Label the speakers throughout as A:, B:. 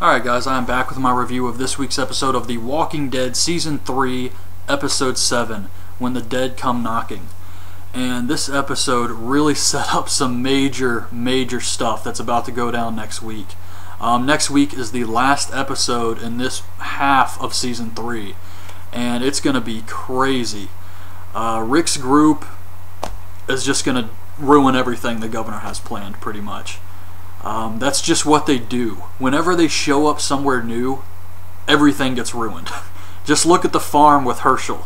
A: Alright guys, I am back with my review of this week's episode of The Walking Dead Season 3, Episode 7, When the Dead Come Knocking. And this episode really set up some major stuff that's about to go down next week. Next week is the last episode in this half of Season 3, and it's going to be crazy. Rick's group is just going to ruin everything the governor has planned, pretty much. That's just what they do. Whenever they show up somewhere new, everything gets ruined. Just look at the farm with Herschel.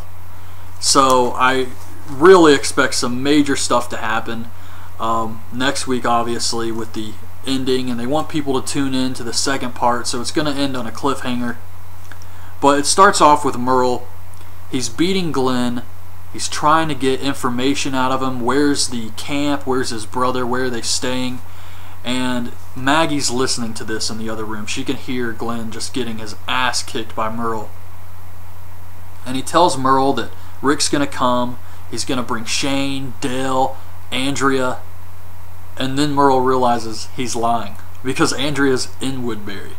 A: So I really expect some major stuff to happen next week, obviously, with the ending, and they want people to tune in to the second part, so it's going to end on a cliffhanger. But it starts off with Merle. He's beating Glenn. He's trying to get information out of him. Where's the camp? Where's his brother? Where are they staying? And Maggie's listening to this in the other room. She can hear Glenn just getting his ass kicked by Merle. And he tells Merle that Rick's going to come. He's going to bring Shane, Dale, Andrea. And then Merle realizes he's lying because Andrea's in Woodbury.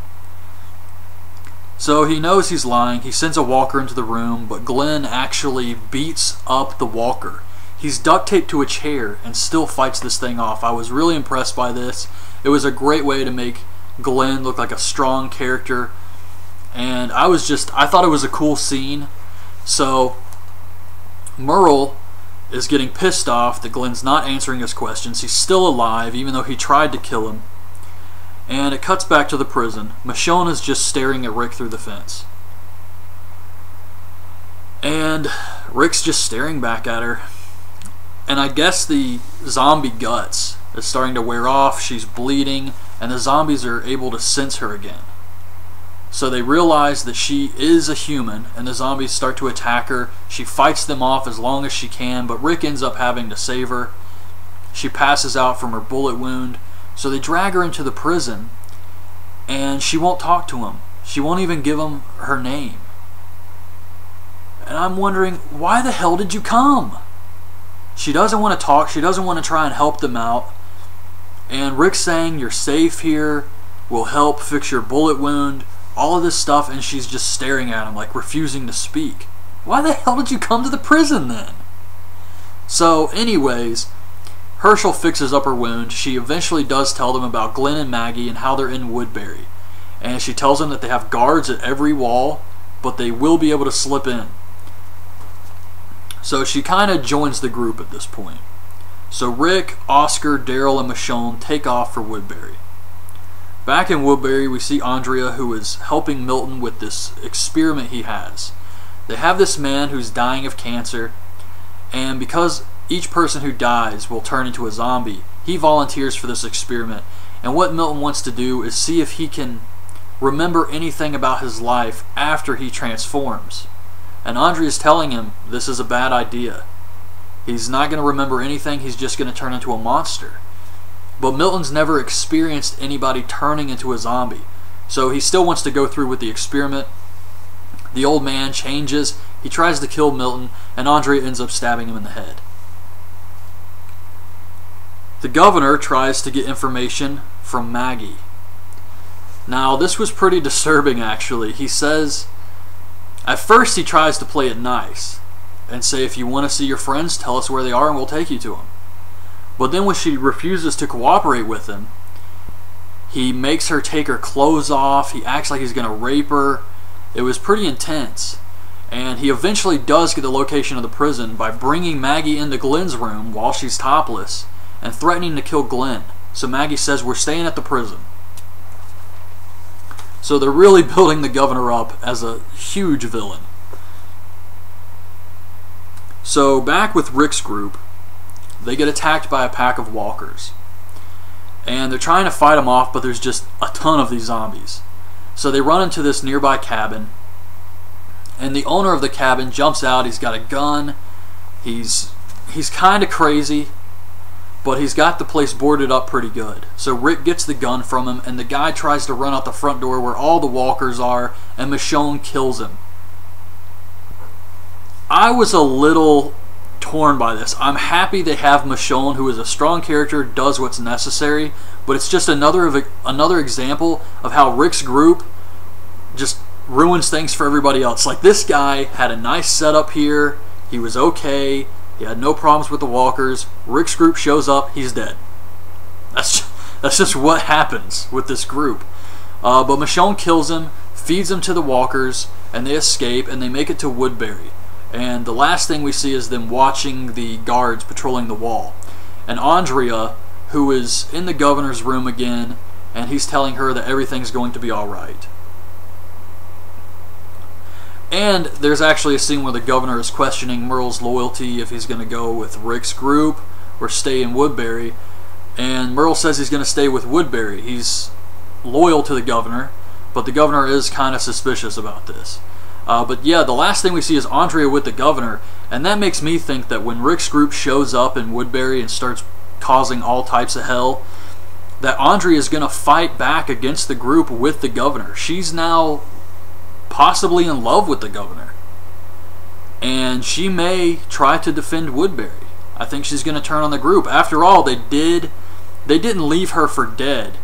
A: So he knows he's lying. He sends a walker into the room, but Glenn actually beats up the walker. He's duct taped to a chair and still fights this thing off. I was really impressed by this. It was a great way to make Glenn look like a strong character. And I thought it was a cool scene. So Merle is getting pissed off that Glenn's not answering his questions. He's still alive, even though he tried to kill him. And it cuts back to the prison. Michonne is just staring at Rick through the fence. And Rick's just staring back at her. And I guess the zombie guts is starting to wear off. She's bleeding, and the zombies are able to sense her again. So they realize that she is a human, and the zombies start to attack her. She fights them off as long as she can, but Rick ends up having to save her. She passes out from her bullet wound. So they drag her into the prison, and she won't talk to him. She won't even give him her name. And I'm wondering, why the hell did you come? She doesn't want to talk. She doesn't want to try and help them out. And Rick's saying, you're safe here. We'll help fix your bullet wound. All of this stuff, and she's just staring at him, like refusing to speak. Why the hell did you come to the prison then? So anyways, Herschel fixes up her wound. She eventually does tell them about Glenn and Maggie and how they're in Woodbury. And she tells them that they have guards at every wall, but they will be able to slip in. So she kind of joins the group at this point. So Rick, Oscar, Daryl, and Michonne take off for Woodbury. Back in Woodbury, we see Andrea, who is helping Milton with this experiment he has. They have this man who's dying of cancer, and because each person who dies will turn into a zombie, he volunteers for this experiment. And what Milton wants to do is see if he can remember anything about his life after he transforms. And Andrea's telling him this is a bad idea. He's not going to remember anything, he's just going to turn into a monster. But Milton's never experienced anybody turning into a zombie. So he still wants to go through with the experiment. The old man changes, he tries to kill Milton, and Andrea ends up stabbing him in the head. The governor tries to get information from Maggie. Now, this was pretty disturbing, actually. He says, at first he tries to play it nice and say, if you want to see your friends, tell us where they are and we'll take you to them. But then when she refuses to cooperate with him, he makes her take her clothes off. He acts like he's going to rape her. It was pretty intense. And he eventually does get the location of the prison by bringing Maggie into Glenn's room while she's topless and threatening to kill Glenn. So Maggie says, we're staying at the prison. So they're really building the governor up as a huge villain. So back with Rick's group, they get attacked by a pack of walkers. And they're trying to fight them off, but there's just a ton of these zombies. So they run into this nearby cabin, and the owner of the cabin jumps out. He's got a gun. He's kind of crazy, but he's got the place boarded up pretty good. So Rick gets the gun from him, and the guy tries to run out the front door where all the walkers are, and Michonne kills him. I was a little torn by this. I'm happy they have Michonne, who is a strong character, does what's necessary, but it's just another example of how Rick's group just ruins things for everybody else. Like, this guy had a nice setup here. He was okay. He had no problems with the walkers. Rick's group shows up. He's dead. That's just what happens with this group. But Michonne kills him, feeds him to the walkers, and they escape, and they make it to Woodbury. And the last thing we see is them watching the guards patrolling the wall. And Andrea, who is in the governor's room again, and he's telling her that everything's going to be alright. And there's actually a scene where the governor is questioning Merle's loyalty, if he's going to go with Rick's group or stay in Woodbury. And Merle says he's going to stay with Woodbury. He's loyal to the governor, but the governor is kind of suspicious about this. But yeah, the last thing we see is Andrea with the governor, and that makes me think that when Rick's group shows up in Woodbury and starts causing all types of hell, that Andrea is going to fight back against the group with the governor. She's now possibly in love with the governor, and she may try to defend Woodbury. I think she's going to turn on the group. After all, they didn't leave her for dead,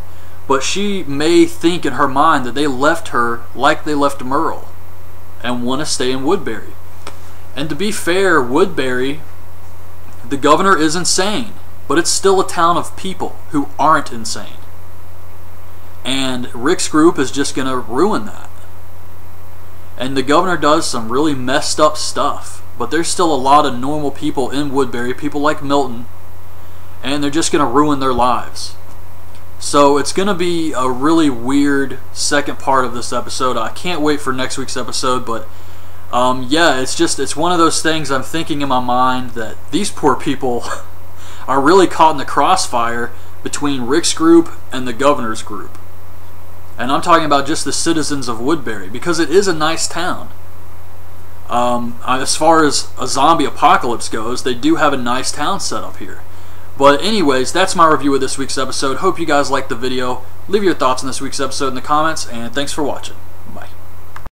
A: but she may think in her mind that they left her like they left Merle, and want to stay in Woodbury. And to be fair, Woodbury, the governor is insane, but it's still a town of people who aren't insane. And Rick's group is just going to ruin that. And the governor does some really messed up stuff, but there's still a lot of normal people in Woodbury, people like Milton, and they're just going to ruin their lives. So it's going to be a really weird second part of this episode. I can't wait for next week's episode, but yeah, it's one of those things I'm thinking in my mind that these poor people are really caught in the crossfire between Rick's group and the governor's group. And I'm talking about just the citizens of Woodbury, because it is a nice town. As far as a zombie apocalypse goes, they do have a nice town set up here. But anyways, that's my review of this week's episode. Hope you guys liked the video. Leave your thoughts on this week's episode in the comments, and thanks for watching.